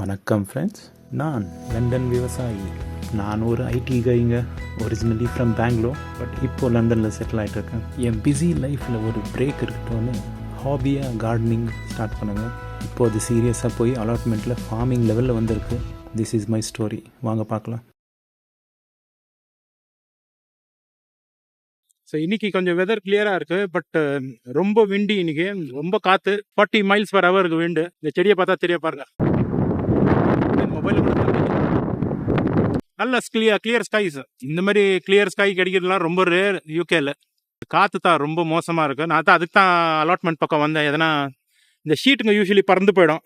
வணக்கம் ஃப்ரெண்ட்ஸ், நான் லண்டன் விவசாயி. நான் ஒரு ஐடி கைங்க, ஒரிஜினலி ஃப்ரம் பெங்களூர், பட் இப்போது லண்டனில் செட்டில் ஆகிட்டுருக்கேன். என் பிஸி லைஃப்பில் ஒரு பிரேக் இருக்கட்டும்னு ஹாபியாக கார்டனிங் ஸ்டார்ட் பண்ணுங்கள். இப்போது அது சீரியஸாக போய் அலாட்மெண்ட்டில் ஃபார்மிங் லெவலில் வந்திருக்கு. This is my story. வாங்க பார்க்கலாம். ஸோ இன்னைக்கு கொஞ்சம் வெதர் கிளியராக இருக்குது. பட் ரொம்ப விண்டி இன்னைக்கு, ரொம்ப காற்று. 40 மைல்ஸ் பர் ஹவருக்கு விண்டு. இந்த செடியை பார்த்தா தெரிய பாருங்க. மொபைலில் கூட நல்ல கிளியர் ஸ்கைஸ். இந்த மாதிரி கிளியர் ஸ்கை கிடைக்கிறதுலாம் ரொம்ப ரேர் யூகேல. காற்று தான் ரொம்ப மோசமாக இருக்குது. நான் தான் அதுக்கு தான் அலாட்மெண்ட் பக்கம் வந்தேன். எதனா இந்த ஷீட்டுங்க யூஸ்வலி பறந்து போயிடும்,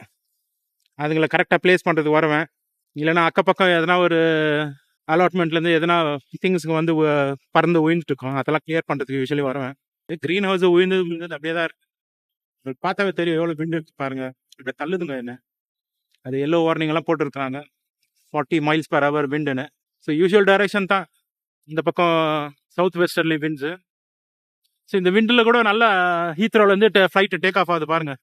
அதுங்களை கரெக்டாக ப்ளேஸ் பண்ணுறதுக்கு வருவேன். இல்லைனா அக்கப்பக்கம் எதனா ஒரு அலாட்மெண்ட்லேருந்து எதனா திங்ஸுக்கு வந்து பறந்து உயிர்ந்துட்டு இருக்கோம், அதெல்லாம் கிளியர் பண்ணுறதுக்கு யூஸ்வலி வருவேன். க்ரீன் ஹவுஸ் உயிர்ந்து அப்படியே தான் இருக்குது. பார்த்தாவே தெரியும் எவ்வளோ விண்டு பாருங்க, இப்படி தள்ளுதுங்க என்ன. அது எல்லோ வார்னிங்லாம் போட்டுருக்காங்க, 40 மைல்ஸ் பர் ஹவர் விண்டுன்னு. ஸோ யூஷுவல் டைரக்ஷன் தான் இந்த பக்கம், சவுத் வெஸ்டர்லி விண்ட்ஸு. ஸோ இந்த விண்டில் கூட நல்லா ஹீத்ரோலேருந்து ஃப்ளைட்டு டேக் ஆஃப் ஆகுது பாருங்க.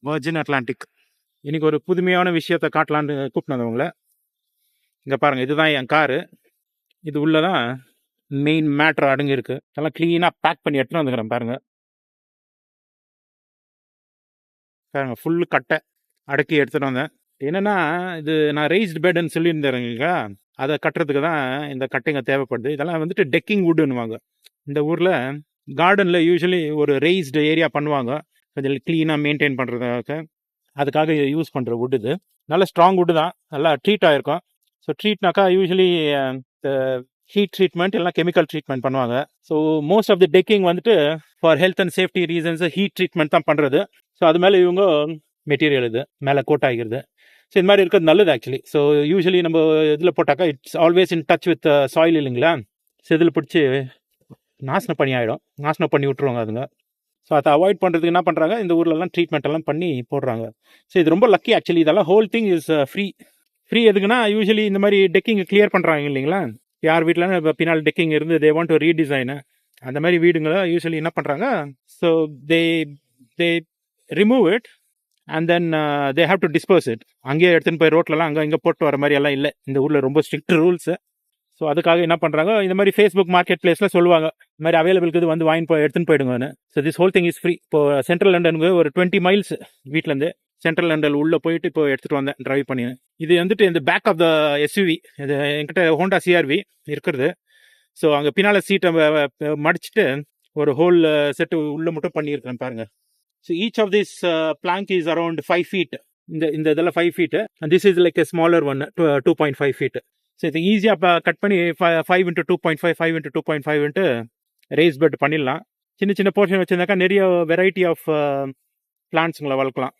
Virgin Atlantic. இன்னைக்கு ஒரு புதுமையான விஷயத்தை காட்டலான்னு கூப்பிட்டு உங்களை. இங்கே பாருங்கள், இதுதான் என் காரு. இது உள்ளதான் மெயின் மேட்ரு அடங்கியிருக்கு. எல்லாம் க்ளீனாக பேக் பண்ணி எடுத்துன்னு வந்துக்கிறேன் பாருங்கள். பாருங்கள், ஃபுல்லு கட்டை அடக்கி எடுத்துகிட்டு வந்தேன். என்னென்னா, இது நான் ரெய்ஸ்டு பெட்டுன்னு சொல்லியிருந்தேங்க, அதை கட்டுறதுக்கு தான் இந்த கட்டைங்க தேவைப்படுது. இதெல்லாம் வந்துட்டு டெக்கிங் வுட்டுன்னுவாங்க. இந்த ஊரில் கார்டனில் யூஸ்வலி ஒரு ரெய்ஸ்டு ஏரியா பண்ணுவாங்க, கொஞ்சம் க்ளீனாக மெயின்டைன் பண்ணுறதுக்காக. அதுக்காக யூஸ் பண்ணுற வுட் இது. நல்ல ஸ்ட்ராங் வுட்டு தான், நல்லா ட்ரீட் ஆகிருக்கும். ஸோ ட்ரீட்னாக்கா யூஸ்வலி ஹீட் ட்ரீட்மெண்ட் இல்லைனா கெமிக்கல் ட்ரீட்மெண்ட் பண்ணுவாங்க. ஸோ மோஸ்ட் ஆஃப் தி டெக்கிங் வந்துட்டு for health and safety reasons heat treatment தான் பண்ணுறது. ஸோ அது மேலே இவங்க மெட்டீரியல் இது மேலே கோட் ஆகிக்கிறது. ஸோ இந்த மாதிரி இருக்கிறது நல்லது ஆக்சுவலி. ஸோ யூஸ்வலி நம்ம இதில் போட்டாக்கா it's always in touch with soil இல்லைங்களா. ஸோ இதில் பிடிச்சி நாசனம் பண்ணி ஆகிடும், நாசனம் பண்ணி விட்ருவாங்க அதுங்க. ஸோ அதை அவாய்ட் பண்ணுறதுக்கு என்ன பண்ணுறாங்க, இந்த ஊர்லலாம் ட்ரீட்மெண்ட் எல்லாம் பண்ணி போடுறாங்க. ஸோ இது ரொம்ப லக்கி ஆக்சுவலி. இதெல்லாம் ஹோல் திங் இஸ் ஃப்ரீ எதுக்குன்னா, யூஸ்வலி இந்த மாதிரி டெக்கிங் கிளியர் பண்ணுறாங்க இல்லைங்களா. யார் வீட்டில் இப்போ பின்னால் டெக்கிங் இருந்து தே வாண்ட் டு ரீடிசைனு, அந்த மாதிரி வீடுங்களை யூஸ்வலி என்ன பண்ணுறாங்க, so they remove it and then they have to dispose it. அங்கேயே எடுத்துன்னு போய் ரோட்லலாம் அங்கே இங்கே போட்டு வர மாதிரி எல்லாம் இல்லை. இந்த ஊரில் ரொம்ப ஸ்ட்ரிக்ட் ரூல்ஸு. ஸோ அதுக்காக என்ன பண்ணுறாங்க, இந்த மாதிரி ஃபேஸ்புக் மார்க்கெட் பிளேஸில் சொல்லுவாங்க, இந்த மாதிரி அவைலபிளுக்கு இது வந்து வாங்கி எடுத்துன்னு போயிடுங்கன்னு. So this whole thing is free. இப்போ சென்ட்ரல் லண்டனுக்கு ஒரு 20 மைல்ஸ் வீட்டிலேருந்து சென்ட்ரல் லண்டன் உள்ளே போயிட்டு இப்போ எடுத்துகிட்டு வந்தேன் ட்ரைவ் பண்ணி. இது வந்துட்டு இந்த பேக் ஆஃப் த எஸ்யூவி, இது என்கிட்ட ஹோண்டா சிஆர்வி இருக்கிறது. ஸோ அங்கே பின்னால் சீட்டை மடிச்சுட்டு ஒரு ஹோல் செட்டு உள்ளே மட்டும் பண்ணியிருக்கிறேன் பாருங்கள். So each of this plank is around 5 feet. இந்த இதெல்லாம் 5 feet and this is like a smaller one, 2.5 feet. So இது ஈஸியாக கட் பண்ணி 5 into 2.5 5 into 2.5 ரேஸ் பெட் பண்ணிடலாம். சின்ன சின்ன போர்ஷன் வச்சுருந்தாக்கா நிறைய வெரைட்டி ஆஃப் பிளான்ட்ஸுங்களை வளர்க்கலாம்.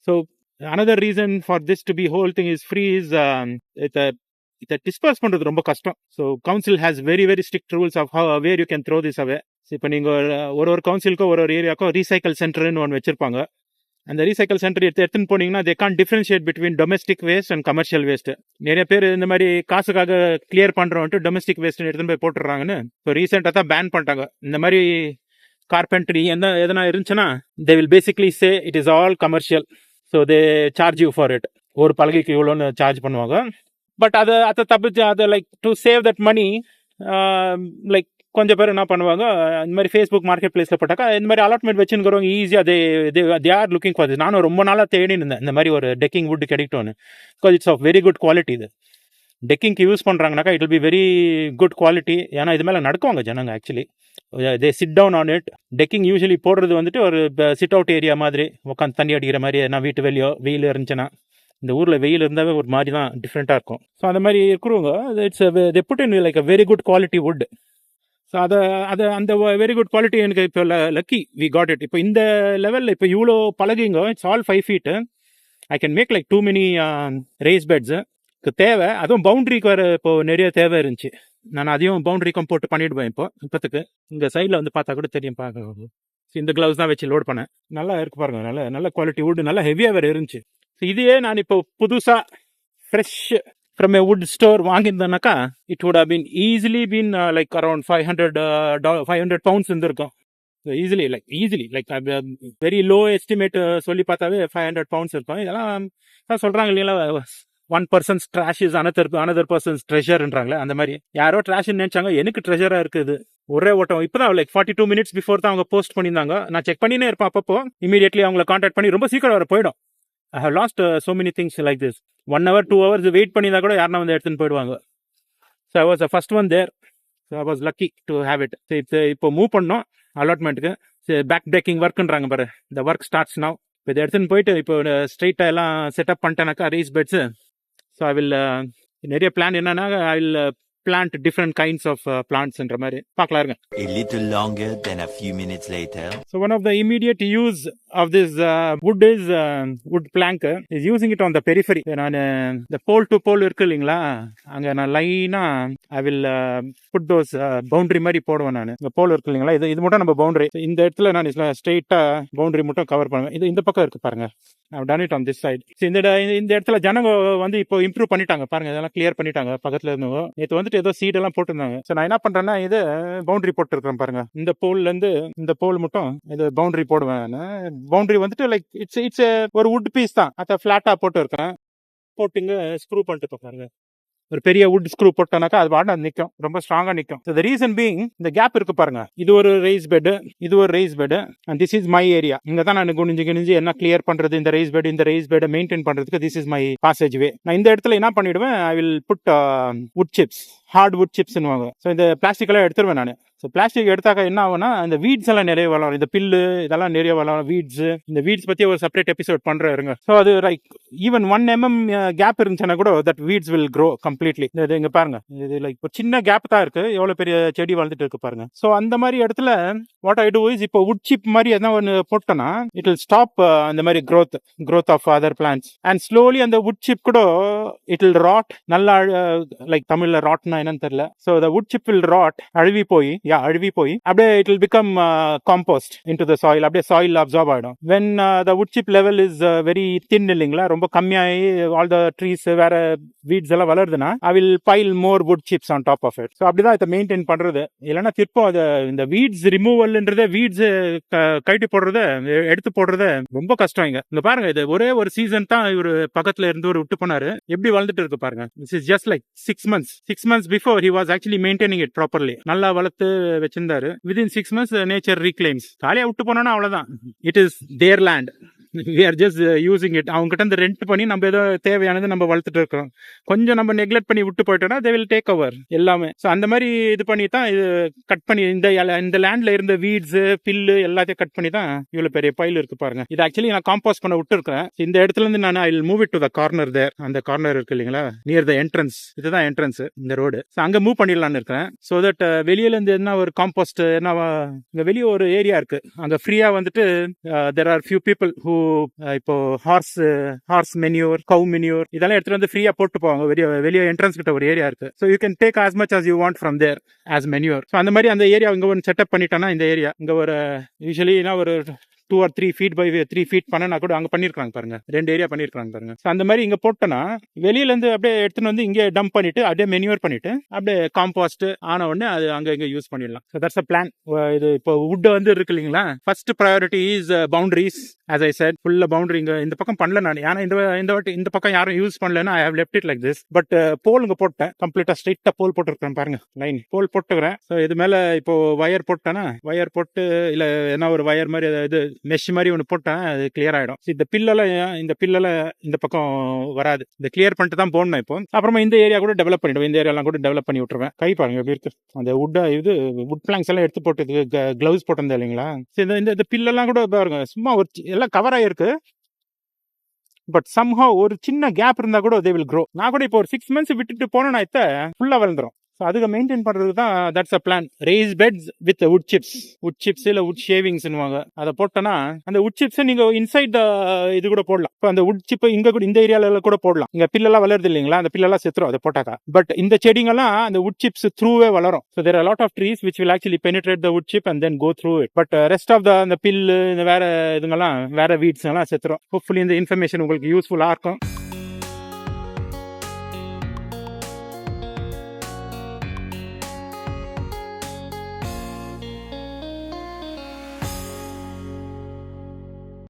So another reason for this to be whole thing is free is இதை டிஸ்பர்ஸ் பண்ணுறது ரொம்ப கஷ்டம். So council has very very strict rules of how where you can throw this away. So இப்போ நீங்கள் ஒரு கவுன்சிலுக்கோ ஒரு ஏரியாக்கோ ரீசைக்கிள் சென்டர்னு ஒன்று வச்சுருப்பாங்க. அந்த ரீசைக்கிள் சென்டர் எடுத்துன்னு போனீங்கன்னா they can differentiate between domestic waste and commercial waste. நிறைய பேர் இந்த மாதிரி காசுக்காக கிளியர் பண்ணுறோன்ட்டு டொமஸ்டிக் வேஸ்ட் எடுத்துன்னு போய் போட்டுடுறாங்கன்னு. ஸோ ரீசெண்டாக தான் பேன் பண்ணிட்டாங்க. இந்த மாதிரி கார்பென்ட்ரி எதனா இருந்துச்சுன்னா they will basically say it is all commercial. So they charge you for it. ஒரு பலகைக்கு இவ்வளோன்னு சார்ஜ் பண்ணுவாங்க. பட் அதை தப்பிச்சு அதை like to save that money, like கொஞ்சம் பேர் என்ன பண்ணுவாங்க, இந்த மாதிரி ஃபேஸ்புக் மார்க்கெட் பிளேஸில் போட்டாக்கா இந்த மாதிரி அலாட்மெண்ட் வச்சுருக்கிறவங்க ஈஸியாக they are looking for this. நானும் ரொம்ப நாளாக தேடி இருந்தேன் இந்த மாதிரி ஒரு டெக்கிங் வுட் கிடைக்கட்டும்னு. Because it's of very good quality. இது டெக்கிங்க்கு யூஸ் பண்ணுறாங்கனாக்கா it will be very good quality. ஏன்னா இது மேலே நடக்குவாங்க ஜனங்க actually. They sit down on it. Decking usually போடுறது வந்துட்டு ஒரு சிட் அவுட் ஏரியா மாதிரி, உட்காந்து தண்ணி அடிக்கிற மாதிரி. நான் வீட்டு வெளியோ வெயில் இருந்துச்சுன்னா, இந்த ஊரில் வெயில் இருந்தாவே ஒரு மாதிரி தான் டிஃப்ரெண்ட்டாக இருக்கும். ஸோ அந்த மாதிரி இருக்கிறவங்க it's they put in like a very good quality wood. So அந்த வெரி குட் குவாலிட்டி எனக்கு இப்போ லக்கி வி காட் இட். இப்போ இந்த லெவலில் இப்போ இவ்வளோ பழகிங்க, it's all 5 feet. I can make like too many raise beds தேவை. அதுவும் பவுண்ட்ரிக்கு வர இப்போது நிறைய தேவை இருந்துச்சு. நான் அதையும் பவுண்ட்ரிக்கும் போட்டு பண்ணிவிடுவேன் இப்போத்துக்கு. இங்கே சைடில் வந்து பார்த்தா கூட தெரியும் பார்க்க. இந்த க்ளவுஸ் தான் வச்சு லோட் பண்ணேன். நல்லா இருக்கு பாருங்க, நல்ல நல்ல குவாலிட்டி வுட், நல்லா ஹெவியாக வேறு இருந்துச்சு. ஸோ இதையே நான் இப்போ புதுசாக fresh from a wood store வாங்கியிருந்தேனாக்கா it would have been easily been like around 500 pounds இருந்திருக்கும். Easily like very low estimate சொல்லி பார்த்தாவே 500 பவுண்ட்ஸ் இருக்கும். இதெல்லாம் சொல்கிறாங்க இல்லைங்களா, 1 trash is another person's treasureன்றாங்களே, அந்த மாதிரி யாரோ ட்ராஷ்ன்னு நினைச்சாங்க, எனக்கு ட்ரெஷராக இருக்குது. ஒரே ஓட்டம் இப்போதான் லைக் 42 minutes பிஃபோர் தான் அவங்க போஸ்ட் பண்ணியிருந்தாங்க. நான் செக் பண்ணினே இருப்பேன் அப்பப்போ. இமீடியட்லி அவங்கள கான்டாக்ட் பண்ணி ரொம்ப சீக்கிரம் வர போயிடும். I have lost so many things like this. 1 hour 2 hours wait பண்ணியிருந்தா கூட யாருன்னா வந்து எடுத்துன்னு போயிடுவாங்க. So I was the first one there. So I was lucky to have it. இப்போ மூவ் பண்ணோம் அலாட்மெண்ட்டுக்கு. பேக் பிரேக்கிங் ஒர்க்குன்றாங்க பாரு, இந்த ஒர்க் ஸ்டார்ட்ஸ் நவ். இப்போ இதை எடுத்துன்னு போயிட்டு இப்போ ஸ்ட்ரெயிட்டாக எல்லாம் செட்டப் பண்ணிட்டேனாக்கா raise beds. So I will நிறைய பிளான் என்னன்னா I will plant different kinds of plants என்ற மாதிரி பார்க்கலாம் இருங்க. A little longer than a few minutes later. So one of the immediate use of this wood is wood plank is using it on the periphery. நான் the pole to pole இருக்கு இல்லைங்களா, அங்கே நான் லைனா I will put those boundary மாதிரி போடுவேன். நான் இந்த போல் இருக்கு இல்லைங்களா, இது மட்டும் நம்ம பவுண்டரி. இந்த இடத்துல நான் ஸ்ட்ரெயிட்டா பவுண்டரி மட்டும் கவர் பண்ணுவேன். இது இந்த பக்கம் இருக்கு பாருங்க, I've done it on this side. இந்த இடத்துல ஜனங்க வந்து இப்போ இம்ப்ரூவ் பண்ணிட்டாங்க பாருங்க, இதெல்லாம் கிளியர் பண்ணிட்டாங்க. பக்கத்துல இருந்தவங்க நேற்று வந்துட்டு ஏதோ சீடெல்லாம் போட்டிருந்தாங்க. ஸோ நான் என்ன பண்றேன்னா இது பவுண்டரி போட்டுருக்கேன் பாருங்க. இந்த போல்ல இருந்து இந்த போல் மட்டும் இது பவுண்டரி போடுவேன். பவுண்டரி வந்துட்டு லைக் இட்ஸ் ஒரு வுட் பீஸ் தான், அதை ஃபிளாட்டா போட்டு இருக்கேன். போட்டுங்க ஸ்க்ரூ பண்ணிட்டு பாருங்க. ஒரு பெரிய வுட் ஸ்க்ரூ போட்டோம்னாக்கா அது பாட்டு நிற்கும், ரொம்ப ஸ்ட்ராங்கா நிற்கும். த ரீசன் பீங் இந்த கேப் இருக்கு பாருங்க, இது ஒரு ரைஸ் பெட், இது ஒரு raise bed, and this is my area. இங்க தான் நான் குனிஞ்சு என்ன கிளியர் பண்றது, இந்த ரைஸ் பெட் மெயின்டைன் பண்றதுக்கு this is my passageway. நான் இந்த இடத்துல என்ன பண்ணிடுவேன், I will put wood chips, hardwood சிப்ஸ்னுவாங்க. ஸோ இந்த பிளாஸ்டிக் எல்லாம் எடுத்துருவேன் நான். ஸோ பிளாஸ்டிக் எடுத்தாக்க என்ன ஆகும்னா இந்த வீட்ஸ் எல்லாம் நிறைய வளரும், இந்த பில்லு இதெல்லாம் நிறைய வளரும். வீட்ஸ், இந்த வீட்ஸ் பத்தி ஒரு செப்பரேட் எபிசோட் பண்றேன். ஸோ அது லைக் ஈவன் 1 mm கேப் இருந்துச்சுன்னா கூட that weeds will grow completely. இது இங்க பாருங்க, இது லைக் ஒரு சின்ன கேப் தான் இருக்கு, எவ்வளவு பெரிய செடி வளர்ந்துட்டு இருக்கு பாருங்க. ஸோ அந்த மாதிரி இடத்துல வாட் ஐ டூ இஸ் இப்போ வுட் சிப் மாதிரி எதனா ஒன்று போட்டோன்னா இட் வில் ஸ்டாப் அந்த மாதிரி growth of other plants. And slowly அந்த வுட் சிப் கூட இட் வில் ராட். நல்லா லைக் தமிழ்ல ராட்னா என்னன்னு தெரியல. So the wood chip will rot, அழுவி போய் அப்படியே it will become compost into the soil. அப்படியே சாயில் அப்சார்ப் ஆயிடும். When the wood chip level is very thin இல்லைங்களா, ரொம்ப கம்மியாகி ஆல் த ட்ரீஸ் வேற வீட்ஸ் எல்லாம் வளருதுன்னா I will pile more wood chips on top of it. So அப்படிதான் இதை மெயின்டைன் பண்றது. இல்லைன்னா திருப்பம் அது இந்த வீட்ஸ் ரிமூவல்ன்றத, வீட்ஸ் கழட்டி போடுறத, எடுத்து போடுறத ரொம்ப கஷ்டம். இங்க பாருங்க, இது ஒரே ஒரு சீசன் தான் இவர் பக்கத்துல இருந்து ஒரு விட்டு போனாரு, எப்படி வளர்ந்துட்டு இருக்கு பாருங்க. This is just like 6 months before he was actually maintaining it properly. நல்லா வளர்த்து வச்சிருந்தாரு. Within 6 months nature reclaims. காலியா விட்டு போனோம்னா அவ்வளவுதான், it is their land, we are just using it. அவங்க கிட்ட இருந்து ரெண்ட் பண்ணி நம்ம ஏதோ தேவையானது நம்ம வளர்த்துட்டு இருக்கோம். கொஞ்சம் நம்ம நெக்லெக்ட் பண்ணி விட்டு போயிட்டோம்னா they will take over எல்லாமே. ஸோ அந்த மாதிரி இது பண்ணி தான் இது கட் பண்ணி இந்த லேண்ட்ல இருந்த வீட்ஸ், பில்லு எல்லாத்தையும் கட் பண்ணி தான் இவ்வளவு பெரிய பைல் இருக்கு பாருங்க. இது ஆக்சுவலி நான் காம்போஸ்ட் பண்ண விட்டு இருக்கேன். இந்த இடத்துல இருந்து நான் I will move it to the corner there. அந்த கார்னர் இருக்கு இல்லைங்களா, நியர் த என்ட்ரன்ஸ், இதுதான் என்ட்ரன்ஸ் இந்த ரோடு. ஸோ அங்க மூவ் பண்ணிடலான்னு இருக்கேன். ஸோ தட் வெளியில இருந்து என்ன ஒரு காம்போஸ்ட் என்ன, இங்க வெளியே ஒரு ஏரியா இருக்கு, அங்க ஃப்ரீயா வந்துட்டு there are few people who இப்போ ஹார்ஸ் மெனியூர், கவு மெனியூர் இதெல்லாம் எடுத்துட்டு வந்து ஃப்ரீயா போட்டு போவாங்க. வெளியே என்ட்ரன்ஸ் கிட்ட ஒரு ஏரியா இருக்கு. So you can take as much as you want from there as manure. So அந்த மாதிரி அந்த ஏரியா இங்க ஒரு செட்டப் பண்ணிட்டோம்னா, இந்த ஏரியா இங்க ஒரு யூஸ்வலி ஒரு 2 or 3 feet by 3 feet பண்ணனா கூட அங்க பண்ணிருக்காங்க பாருங்க, 2 ஏரியா பண்ணிருக்காங்க பாருங்க. அந்த மாதிரி இங்க போட்டோன்னா வெளியில இருந்து அப்படியே எடுத்துன்னு வந்து இங்கே டம்ப் பண்ணிட்டு அப்படியே மெனியூர் பண்ணிட்டு அப்படியே காம்போஸ்ட் ஆன உடனே அது அங்க இங்க யூஸ் பண்ணிடலாம். So that's a plan. இது இப்போ வுட் வந்து இருக்கு இல்லைங்களா, first priority is boundaries. as I said, ஃபுல்லா பவுண்டரி இங்க இந்த பக்கம் பண்ணல நான், ஏன்னா இந்த வாட்டி இந்த பக்கம் யாரும் யூஸ் பண்ணலன்னா I have left it like this. But pole இங்க போட்டேன், கம்ப்ளீட்டா ஸ்ட்ரெயிட்டா போல் போட்டுருக்கேன் பாருங்க, லைன் போல் போட்டுக்கிறேன். ஸோ இது மேல இப்போ வயர் போட்டேன்னா, வயர் போட்டு இல்ல என்ன ஒரு வயர் மாதிரி இது மெஷ் மாதிரி ஒன்று போட்டேன், அது கிளியர் ஆயிடும். இந்த பில்லெல்லாம் இந்த பக்கம் வராது, இந்த கிளியர் பண்ணிட்டு தான் போடணும். இப்போ அப்புறமா இந்த ஏரியா கூட டெவலப் பண்ணிடுவேன், இந்த ஏரியாலாம் கூட டெவலப் பண்ணி விட்டுருவேன். கை பாருங்க எப்படி இருக்கு, அந்த வுட் பிளாங்க்ஸ் எல்லாம் எடுத்து போட்டு கிளவுஸ் போட்டிருந்தேன் இல்லைங்களா. இந்த பில்லெல்லாம் கூட பாருங்க, சும்மா ஒரு எல்லாம் கவர் ஆயிருக்கு. பட் சம்ஹவ் ஒரு சின்ன கேப் இருந்தா கூட they will grow. நான் கூட இப்போ ஒரு 6 months விட்டுட்டு போனேன்னா ஃபுல்லா வளர்ந்துரும். ஸோ அதுக்கு மெயின்டைன் பண்ணுறது தான் that's a plan. Race pets with would chips இல்லை வுட் ஷேவிங்ஸ்னுவாங்க. அதை போட்டோன்னா அந்த வுட் சிப்ஸை நீங்கள் இன்சைட் இது கூட போடலாம். இப்போ அந்த வுட் சிப்பை இங்கே கூட இந்த ஏரியாவில் கூட போடலாம். இங்கே பில்லெல்லாம் வளருது இல்லைங்களா, அந்த பில்லெல்லாம் செத்துரும் அதை போட்டாக்கா. பட் இந்த செடிங்கெல்லாம் அந்த வுட் சிப்ஸ் த்ரூவே வளரும். So there are lot of trees which will actually penetrate the wood chip and then go through it. But rest of அந்த பில்லு இந்த வேற இதுங்கெல்லாம் வேற வீட்ஸ் எல்லாம் செத்துரும். ஹோப்ஃபுல்லி இந்த இன்ஃபர்மேஷன் உங்களுக்கு யூஸ்ஃபுல்லாக இருக்கும்.